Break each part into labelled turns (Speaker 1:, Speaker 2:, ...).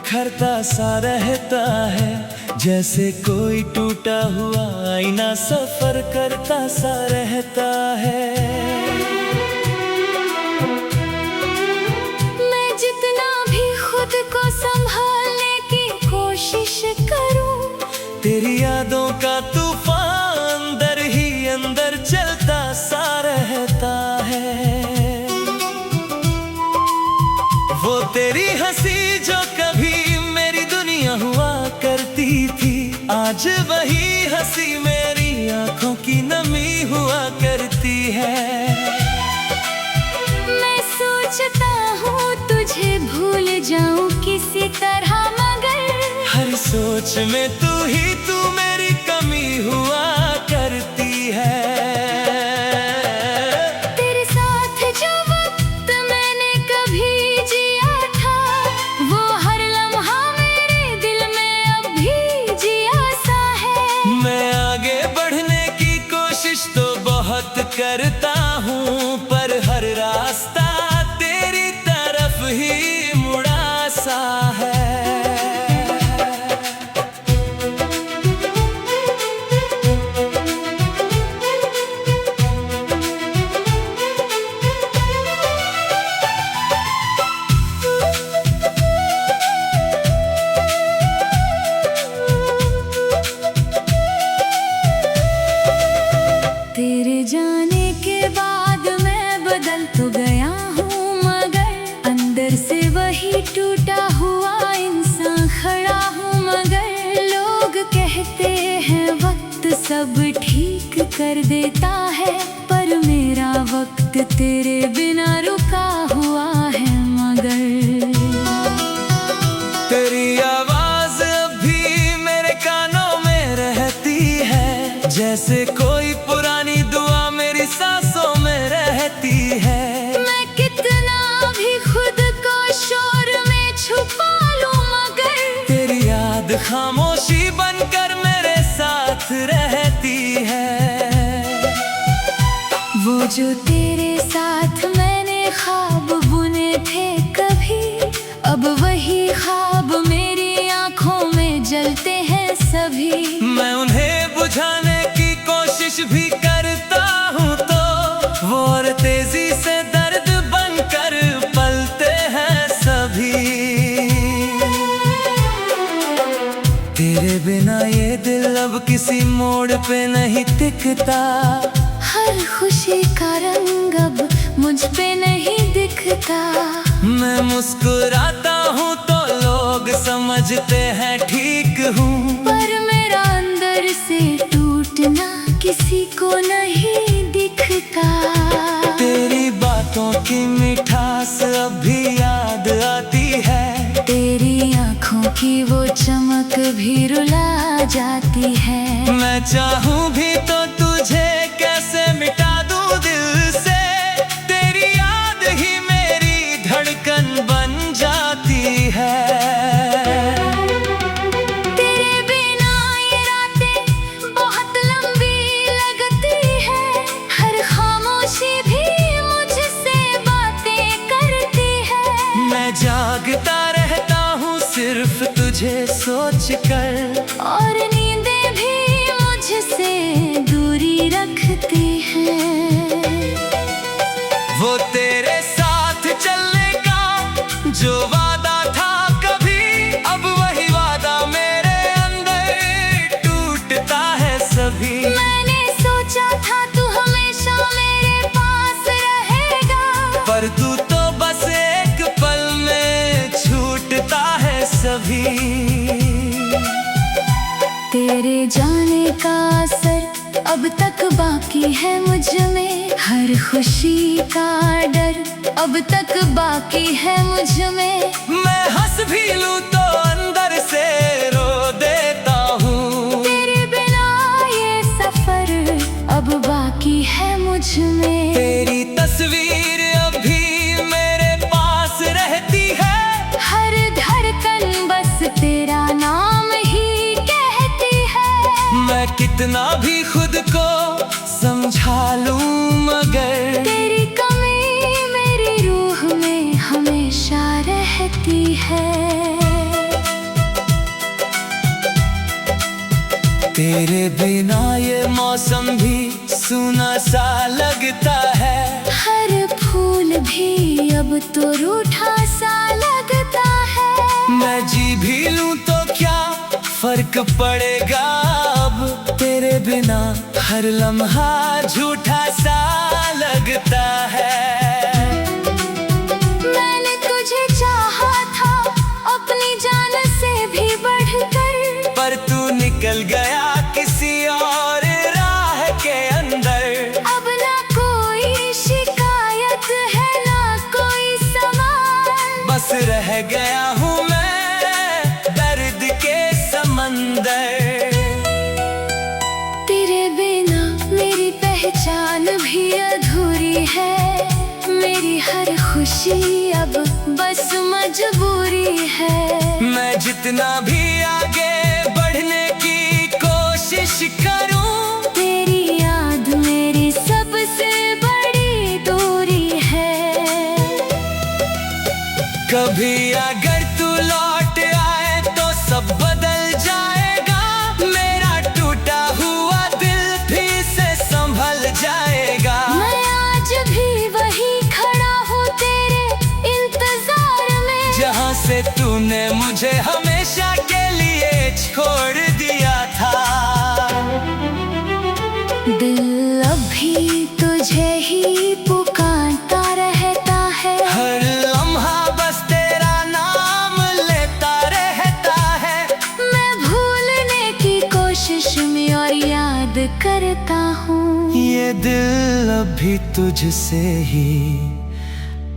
Speaker 1: बिखरता सा रहता है, जैसे कोई टूटा हुआ आईना सफर करता सा रहता है।
Speaker 2: मैं जितना भी खुद को संभालने की कोशिश करूं,
Speaker 1: तेरी यादों का तूफान अंदर ही अंदर चलता सा रहता है। वो तेरी हंसी जो कभी मेरी दुनिया हुआ करती थी, आज वही हंसी मेरी आंखों की नमी हुआ करती है।
Speaker 2: मैं सोचता हूँ तुझे भूल जाऊं किसी तरह, मगर
Speaker 1: हर सोच में तू ही तू मेरी कमी हुआ करती है।
Speaker 2: तेरे साथ जो वक्त मैंने कभी जिया था, वो हर लम्हा मेरे दिल में अब भी जिया सा है।
Speaker 1: मैं आगे बढ़ने की कोशिश तो बहुत करता हूँ, पर हर रास्ता तेरी तरफ ही मुड़ा सा है।
Speaker 2: तेरे जाने के बाद मैं बदल तो गया हूँ, मगर अंदर से वही टूटा हुआ इंसान खड़ा हूँ। मगर लोग कहते हैं वक्त सब ठीक कर देता है, पर मेरा वक्त तेरे बिना रुका हुआ है। मगर
Speaker 1: तेरी आवाज अभी मेरे कानों में रहती है, जैसे कोई पुरानी दुआ मेरी सांसों में रहती है।
Speaker 2: मैं कितना भी खुद को शोर में छुपा लूं, मगर
Speaker 1: तेरी याद खामोशी बनकर मेरे साथ रहती है।
Speaker 2: वो जो तेरे साथ मैंने ख्वाब बुने थे कभी, अब वही ख्वाब मेरी आंखों में जलते हैं सभी।
Speaker 1: मैं उन्हें बुझाने की कोशिश भी करता हूँ, तो वो और तेजी से दर्द बनकर पलते हैं सभी। तेरे बिना ये दिल अब किसी मोड़ पे नहीं टिकता,
Speaker 2: हर खुशी का रंग अब मुझ पे नहीं दिखता।
Speaker 1: मैं मुस्कुराता हूँ तो लोग समझते हैं ठीक हूँ,
Speaker 2: पर मेरा अंदर से टूटना किसी को नहीं दिखता।
Speaker 1: तेरी बातों की मिठास अभी याद आती है,
Speaker 2: तेरी आंखों की वो चमक भी रुला जाती है।
Speaker 1: मैं चाहूँ भी तो तुझे कैसे मिटा दूँ दिल से, तेरी याद ही मेरी धड़कन बन जाती है।
Speaker 2: तेरे बिना ये रातें बहुत लंबी लगती है, हर खामोशी भी मुझसे बातें करती है।
Speaker 1: मैं जागता रहता हूँ सिर्फ तुझे सोच कर,
Speaker 2: और नींदें भी मुझसे दूरी रखती हैं।
Speaker 1: वो तेरे साथ चलने का जो वादा था कभी, अब वही वादा मेरे अंदर टूटता है सभी।
Speaker 2: मैंने सोचा था तू हमेशा मेरे पास रहेगा,
Speaker 1: पर तू तो बस एक पल में छूटता है सभी।
Speaker 2: तेरे जाने का असर अब तक बाकी है मुझ में, हर खुशी का डर अब तक बाकी है मुझ में।
Speaker 1: मैं हंस भी लूं तो अंदर से रो देता हूँ,
Speaker 2: तेरे बिना ये सफर अब बाकी है मुझ में।
Speaker 1: तेरी तस्वीर अभी मेरे पास रहती है,
Speaker 2: हर धड़कन बस तेरा नाम ही कहती है।
Speaker 1: मैं कितना भी खुद को समझा लूं मगर
Speaker 2: तेरी कमी मेरी रूह में हमेशा रहती है।
Speaker 1: तेरे बिना ये मौसम भी सूना सा लगता है।
Speaker 2: हर फूल भी अब तो रूठा सा लगता है।
Speaker 1: मैं जी भी लूं तो क्या फर्क पड़ेगा अब, तेरे बिना हर लम्हा झूठा सा लगता है।
Speaker 2: मैंने तुझे चाहा था अपनी जान से भी बढ़कर,
Speaker 1: पर तू निकल गया किसी और राह के अंदर।
Speaker 2: अब ना कोई शिकायत है ना कोई सवाल,
Speaker 1: बस रह गया हूँ मैं दर्द के समंदर।
Speaker 2: तेरे बिना मेरी पहचान भी अधूरी है। मेरी हर खुशी अब बस मजबूरी है।
Speaker 1: मैं जितना भी आगे बढ़ने की कोशिश करूं,
Speaker 2: तेरी याद मेरी सबसे बड़ी दूरी है।
Speaker 1: कभी अगर तू लौट आए तो सब बदल जाएगा। मेरा टूटा हुआ दिल फिर से संभल जाएगा।
Speaker 2: मैं आज भी वही खड़ा हूँ तेरे इंतजार में,
Speaker 1: जहाँ से तूने मुझे हमेशा के लिए छोड़ दिया था।
Speaker 2: दिल अभी तुझे ही पुकारता रहता है।
Speaker 1: हर लम्हा बस तेरा नाम लेता रहता है।
Speaker 2: मैं भूलने की कोशिश में और याद करता हूँ,
Speaker 1: ये दिल अभी तुझसे ही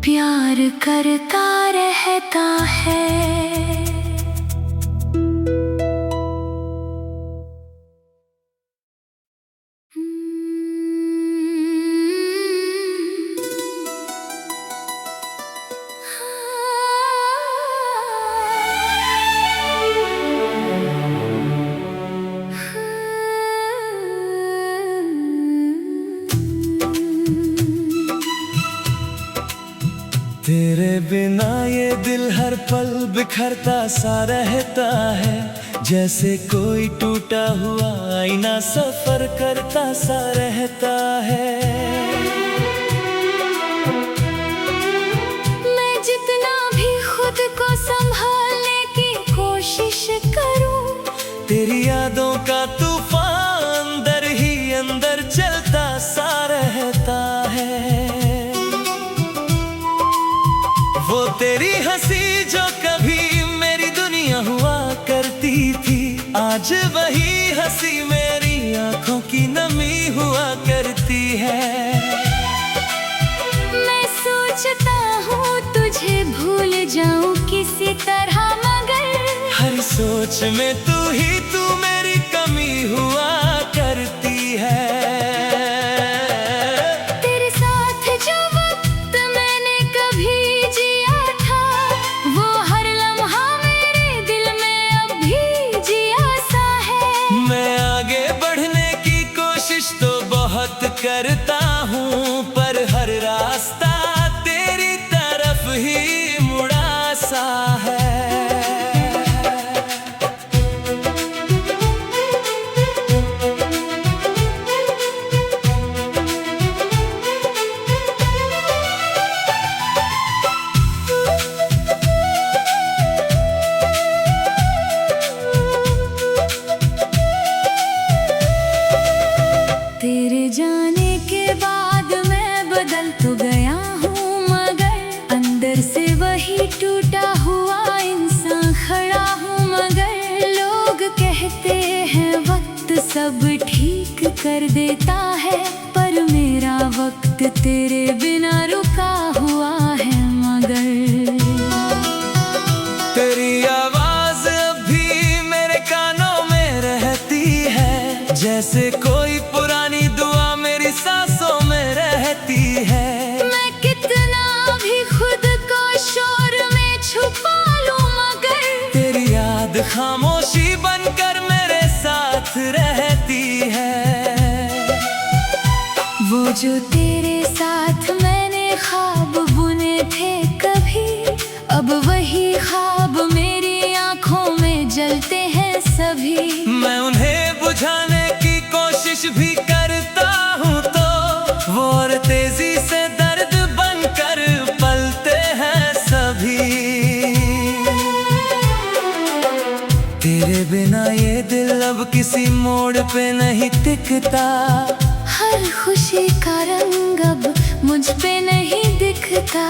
Speaker 2: प्यार करता रहता है।
Speaker 1: तेरे बिना ये दिल हर पल बिखरता सा रहता है। जैसे कोई टूटा हुआ आईना सफर करता सा रहता है।
Speaker 2: मैं जितना भी खुद को संभालने की कोशिश करूं,
Speaker 1: तेरी यादों का तूफान अंदर ही अंदर चलता सा रहता है। वो तेरी हंसी जो कभी मेरी दुनिया हुआ करती थी, आज वही हंसी मेरी आंखों की नमी हुआ करती है।
Speaker 2: मैं सोचता हूँ तुझे भूल जाऊं किसी तरह, मगर
Speaker 1: हर सोच में तू मेरी कमी हुआ करती है।
Speaker 2: तेरे साथ जो वक्त मैंने कभी जिया था, वो हर लम्हा मेरे दिल में अब भी जिया सा है।
Speaker 1: मैं आगे बढ़ने की कोशिश तो बहुत करता हूँ, पर हर रास्ता तेरी तरफ ही मुड़ा सा है।
Speaker 2: तेरे जाने के बाद मैं बदल तो गया हूँ, मगर अंदर से वही टूटा हुआ इंसान खड़ा हूँ। मगर लोग कहते हैं वक्त सब ठीक कर देता है, पर मेरा वक्त तेरे बिना रुका हुआ है। मगर
Speaker 1: तेरी आवाज अभी मेरे कानों में रहती है, जैसे कोई पुरानी दुआ मेरी सांसों में रहती है।
Speaker 2: मैं कितना भी खुद को शोर में छुपा लूं, मगर
Speaker 1: तेरी याद खामोशी बनकर मेरे साथ रहती है।
Speaker 2: वो जो तेरे साथ मैंने ख्वाब बुने थे कभी, अब वही ख्वाब मेरी आंखों में जलते हैं सभी।
Speaker 1: मैं उन्हें बुझा किसी मोड़ पे नहीं टिकता।
Speaker 2: हर खुशी का रंग अब मुझ पे नहीं दिखता।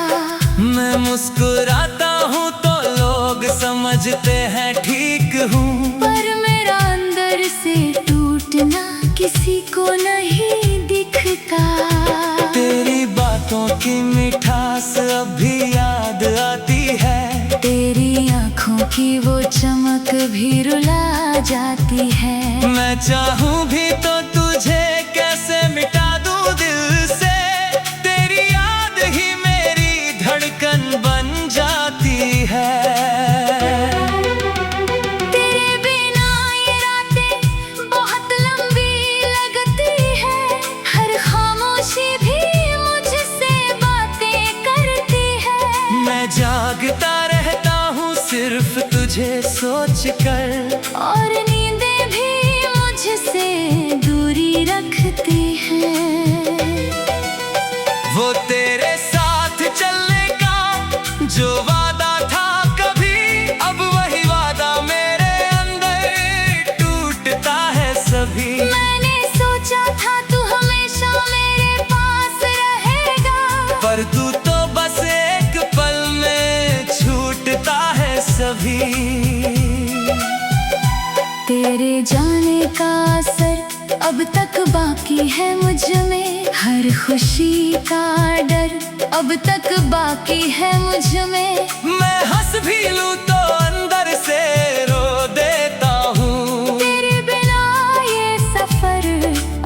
Speaker 1: मैं मुस्कुराता हूँ तो लोग समझते हैं ठीक हूँ,
Speaker 2: पर मेरा अंदर से टूटना किसी को नहीं दिखता।
Speaker 1: तेरी बातों की मिठास अब भी याद आती है।
Speaker 2: तेरी आँखों की वो चमक भी रुला जाती है।
Speaker 1: मैं चाहूँ भी तो तुझे कैसे मिटा दूँ दिल से, तेरी याद ही मेरी धड़कन बन जाती है।
Speaker 2: तेरे बिना ये रातें बहुत लंबी लगती है। हर खामोशी भी मुझसे बातें करती है।
Speaker 1: मैं जागता रहता हूँ सिर्फ तुझे सोच कर,
Speaker 2: और नींदें भी मुझसे दूरी रखती हैं।
Speaker 1: वो तेरे साथ चलने का जो वादा था कभी, अब वही वादा मेरे अंदर टूटता है सभी।
Speaker 2: मैंने सोचा था तू हमेशा मेरे पास रहेगा,
Speaker 1: पर तू तो बस एक पल में छूटता है सभी।
Speaker 2: तेरे जाने का असर अब तक बाकी है मुझ में। हर खुशी का डर अब तक बाकी है मुझ में।
Speaker 1: मैं हंस भी लूं तो अंदर से रो देता हूँ।
Speaker 2: तेरे बिना ये सफर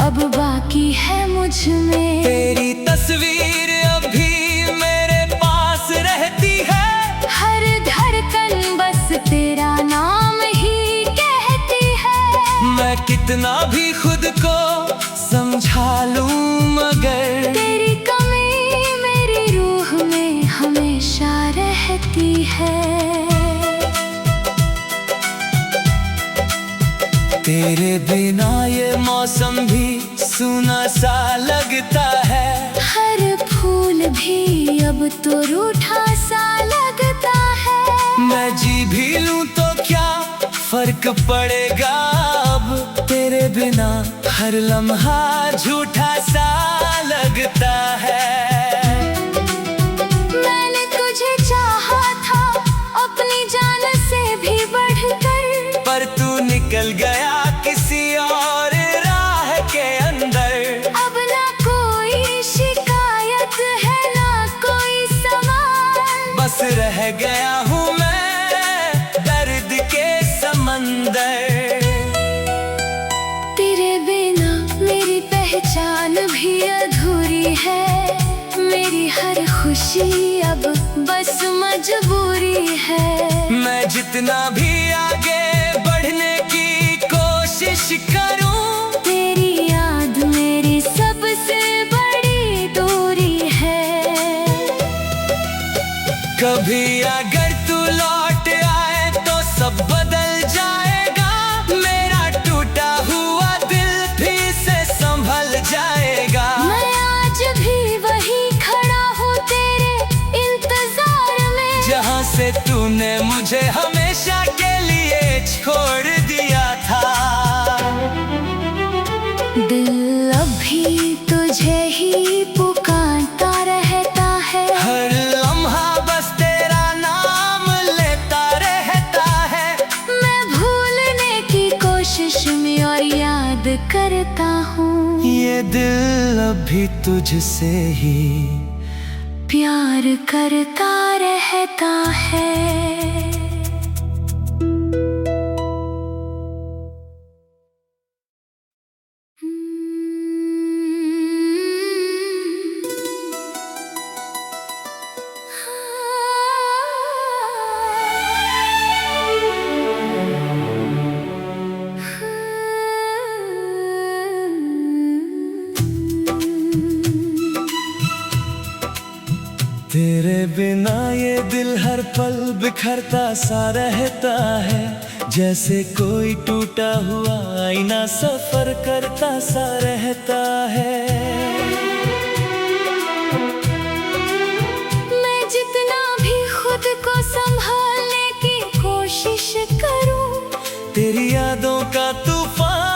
Speaker 2: अब बाकी है मुझ में।
Speaker 1: तेरी तस्वीर अभी मेरे पास रहती है।
Speaker 2: हर धड़कन बस तेरा नाम ही कहती है।
Speaker 1: मैं कितना भी खुद को समझा लूं मगर
Speaker 2: तेरी कमी मेरी रूह में हमेशा रहती है।
Speaker 1: तेरे बिना ये मौसम भी सूना सा लगता है।
Speaker 2: हर फूल भी अब तो रूठा सा लगता है।
Speaker 1: मैं जी भी लूं तो क्या फर्क पड़ेगा अब, तेरे बिना हर लम्हा झूठा सा लगता है।
Speaker 2: मैंने तुझे चाहा था अपनी जान से भी बढ़कर,
Speaker 1: पर तू निकल गया किसी और राह के अंदर।
Speaker 2: अब ना कोई शिकायत है ना कोई सवाल,
Speaker 1: बस रह गया हूँ मैं दर्द के समंदर।
Speaker 2: तेरे बिना मेरी पहचान भी अधूरी है। मेरी हर खुशी अब बस मजबूरी है।
Speaker 1: मैं जितना भी आगे बढ़ने की कोशिश करूं,
Speaker 2: तेरी याद मेरी सबसे बड़ी दूरी है।
Speaker 1: कभी अगर तू लौट आए तो सब बदल जाएगा। मेरा टूटा हुआ दिल फिर से संभल जाएगा।
Speaker 2: मैं आज भी वही खड़ा हूँ तेरे इंतजार में,
Speaker 1: जहाँ से तूने मुझे हमेशा के लिए छोड़ दिया था।
Speaker 2: दिल अभी तुझे ही पुकारता रहता है।
Speaker 1: हर लम्हा बस तेरा नाम लेता रहता है।
Speaker 2: मैं भूलने की कोशिश में और याद करता हूँ।
Speaker 1: ये दिल अभी तुझसे ही
Speaker 2: प्यार करता रहता है।
Speaker 1: तेरे बिना ये दिल हर पल बिखरता सा रहता है। जैसे कोई टूटा हुआ आईना सफर करता सा रहता है।
Speaker 2: मैं जितना भी खुद को संभालने की कोशिश करूं,
Speaker 1: तेरी यादों का तूफान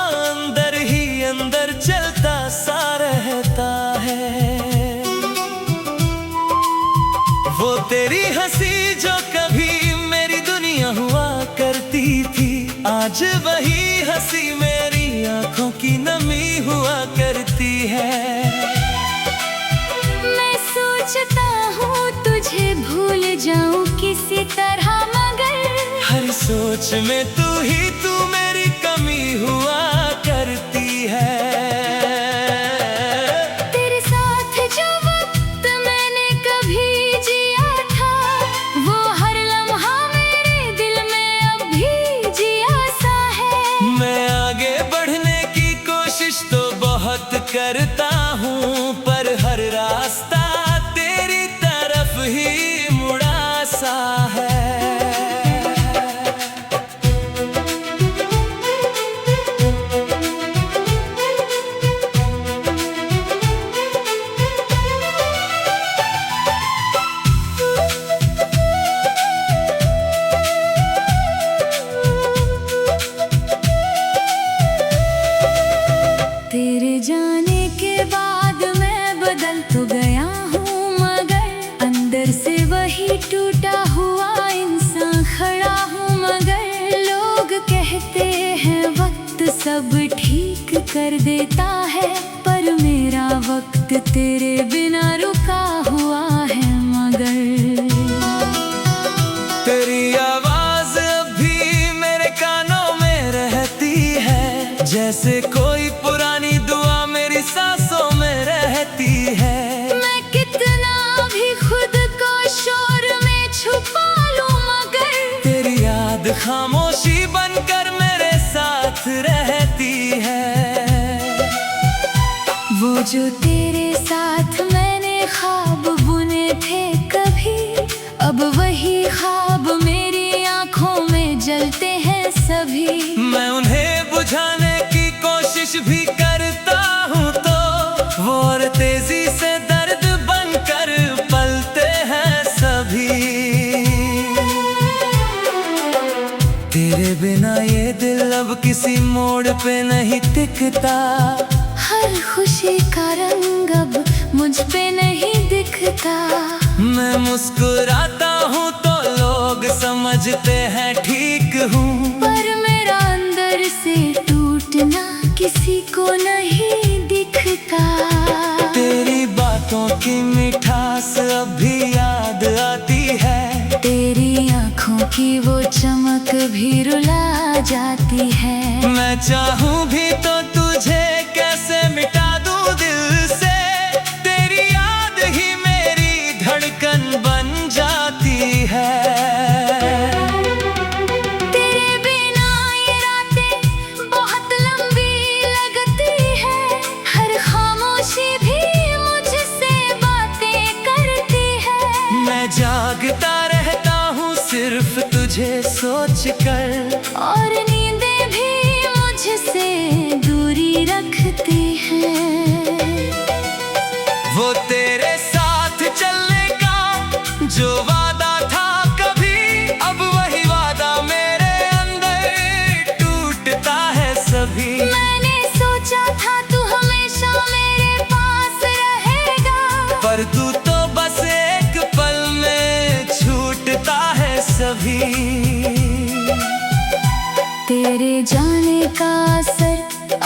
Speaker 1: हंसी जो कभी मेरी दुनिया हुआ करती थी, आज वही हंसी मेरी आंखों की नमी हुआ करती है।
Speaker 2: मैं सोचता हूँ तुझे भूल जाऊं किसी तरह, मगर
Speaker 1: हर सोच में तू मेरी कमी हुआ करती है।
Speaker 2: तेरे साथ जो वक्त मैंने कभी जिया था, वो हर लम्हा मेरे दिल में अब भी जिया सा है।
Speaker 1: मैं आगे बढ़ने की कोशिश तो बहुत करता हूँ, पर हर रास्ता तेरी तरफ ही मुड़ा सा है।
Speaker 2: तेरे जाने के बाद मैं बदल तो गया हूँ, मगर अंदर से वही टूटा हुआ इंसान खड़ा हूँ। मगर लोग कहते हैं वक्त सब ठीक कर देता है, पर मेरा वक्त तेरे बिना रुका हुआ है। मगर
Speaker 1: तेरी आवाज अभी मेरे कानों में रहती है, जैसे कोई पुरानी दुआ मेरी सांसों में रहती है।
Speaker 2: मैं कितना भी खुद को शोर में छुपा लूं, मगर
Speaker 1: तेरी याद खामोशी बनकर मेरे साथ रहती है।
Speaker 2: वो जो तेरे साथ मैंने ख्वाब बुने थे कभी, अब वही ख्वाब मेरी आंखों में जलते हैं सभी।
Speaker 1: मैं उन्हें बुझाने की कोशिश भी करता हूँ, तो वो और तेजी से दर्द बनकर पलते हैं सभी। तेरे बिना ये दिल अब किसी मोड़ पे नहीं टिकता,
Speaker 2: हर खुशी का रंग अब मुझ पे नहीं दिखता।
Speaker 1: मैं मुस्कुराता हूँ तो लोग समझते हैं ठीक हूँ,
Speaker 2: पर मेरा अंदर से टूटना किसी को नहीं दिखता।
Speaker 1: तेरी बातों की मिठास अब भी याद आती है,
Speaker 2: तेरी आँखों की वो चमक भी रुला जाती है।
Speaker 1: मैं चाहूँ भी तो तुझे कैसे मिटा दूँ दिल से, तेरी याद ही मेरी धड़कन बन जाती है।
Speaker 2: तेरे बिना ये रातें बहुत लंबी लगती है, हर खामोशी भी मुझसे बातें करती है।
Speaker 1: मैं जागता रहता हूँ सिर्फ तुझे सोच कर,
Speaker 2: और नींदें भी मुझसे दूरी रखती हैं।
Speaker 1: वो तेरे साथ चलने का जो वादा था कभी, अब वही वादा मेरे अंदर टूटता है सभी।
Speaker 2: मैंने सोचा था तू हमेशा मेरे पास रहेगा,
Speaker 1: पर तू तो बस एक पल में छूटता है सभी।
Speaker 2: तेरे जाने का असर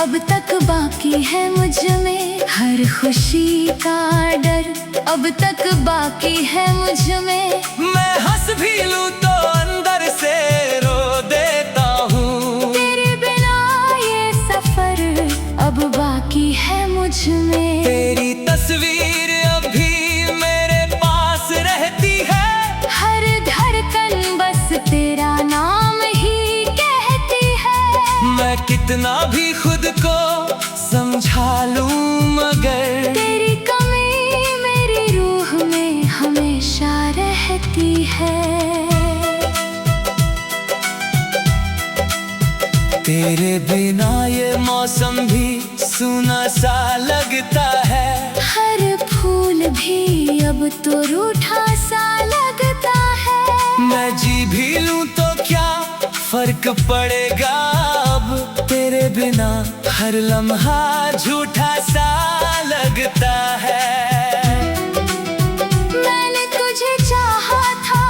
Speaker 2: अब तक बाकी है मुझ में, हर खुशी का डर अब तक बाकी है मुझ में।
Speaker 1: मैं हंस भी लूं तो अंदर से रो देता हूँ,
Speaker 2: तेरे बिना ये सफर अब बाकी है मुझ में।
Speaker 1: तेरी तस्वीर अभी मेरे पास रहती है,
Speaker 2: हर धड़कन बस तेरा नाम ही कहती है।
Speaker 1: मैं कितना भी खुद को समझा लूं मगर
Speaker 2: तेरी कमी मेरी रूह में हमेशा रहती है।
Speaker 1: तेरे बिना ये मौसम भी सूना सा लगता है,
Speaker 2: हर फूल भी अब तो रूठा सा लगता है।
Speaker 1: मैं जी भी लूं तो क्या फर्क पड़ेगा, अब तेरे बिना हर लम्हा झूठा सा लगता है।
Speaker 2: मैंने तुझे चाहा था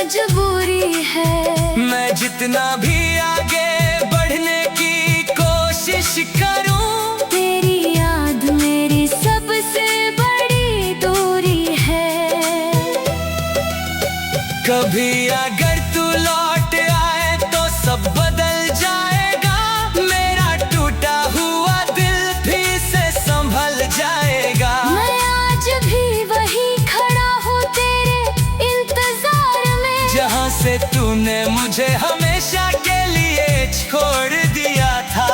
Speaker 2: मजबूरी है।
Speaker 1: मैं जितना भी आगे बढ़ने की कोशिश करूं,
Speaker 2: तेरी याद मेरी सबसे बड़ी दूरी है।
Speaker 1: कभी अगर तू लौट आए तो सब बदल जाएगा। मेरा टूटा हुआ दिल फिर से संभल जाएगा।
Speaker 2: मैं आज भी वही खड़ा हूँ तेरे इंतजार में,
Speaker 1: जहाँ से तूने मुझे हमेशा के लिए छोड़ दिया था।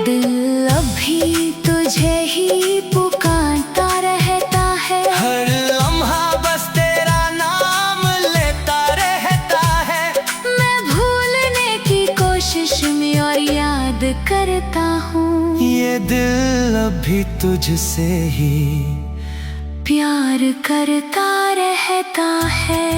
Speaker 2: दिल अभी तुझे ही पुकारता रहता है।
Speaker 1: हर लम्हा बस तेरा नाम लेता रहता है।
Speaker 2: मैं भूलने की कोशिश में और याद करता हूँ।
Speaker 1: ये दिल अभी तुझसे ही
Speaker 2: प्यार करता रहता है।